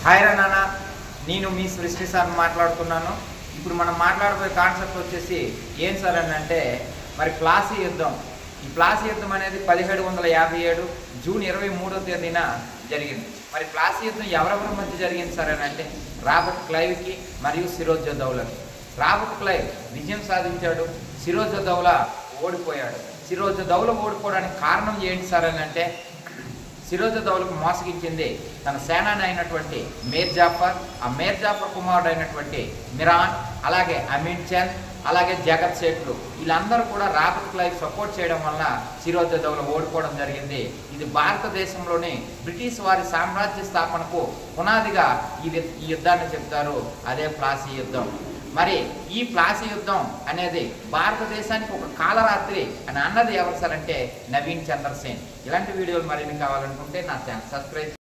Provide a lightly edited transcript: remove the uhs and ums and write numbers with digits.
Hi రా నాన్న, నేను మీ సృష్టి సార్ మాట్లాడుతున్నాను. ఇప్పుడు మనం మాట్లాడబోయే కాన్సెప్ట్ వచ్చేసి ఏం సార్ అని అంటే మరి ప్లాసీ యుద్ధం. ఈ ప్లాసీ యుద్ధం అనేది 1757 జూన్ 23వ తేదీన జరిగింది. మరి ప్లాసీ యుద్ధం ఎవరెవరి మధ్య జరిగింది సార్ అని అంటే రాబర్ట్ క్లైవ్కి మరియు సిరోజౌదౌలాకి. రాబర్ట్ క్లైవ్ విజయం సాధించాడు, సిరోజౌదౌలా ఓడిపోయాడు. సిరోజౌదౌలా ఓడిపోవడానికి కారణం ఏంటి సార్ అని అంటే సిరోజౌదౌలాకు మోసగించింది తన సేనాని అయినటువంటి మీర్ జాఫర్, ఆ మీర్ జాఫర్ కుమారుడు అయినటువంటి మిరాన్, అలాగే అమీన్ చంద్, అలాగే జగత్ సేఠ్లు. వీళ్ళందరూ కూడా రాబర్ట్ క్లైవ్ సపోర్ట్ చేయడం వల్ల సిరోజౌదౌలా ఓడిపోవడం జరిగింది. ఇది భారతదేశంలోని బ్రిటిష్ వారి సామ్రాజ్య స్థాపనకు పునాదిగా ఈ యుద్ధాన్ని చెప్తారు. అదే ప్లాసీ యుద్ధం. మరి ఈ ప్లాసీ యుద్ధం అనేది భారతదేశానికి ఒక కాలరాత్రి అని అన్నది ఎవరు సార్ అంటే నవీన్ చంద్ర సేన్. ఇలాంటి వీడియోలు మరిన్ని కావాలనుకుంటే నా ఛానల్ సబ్స్క్రైబ్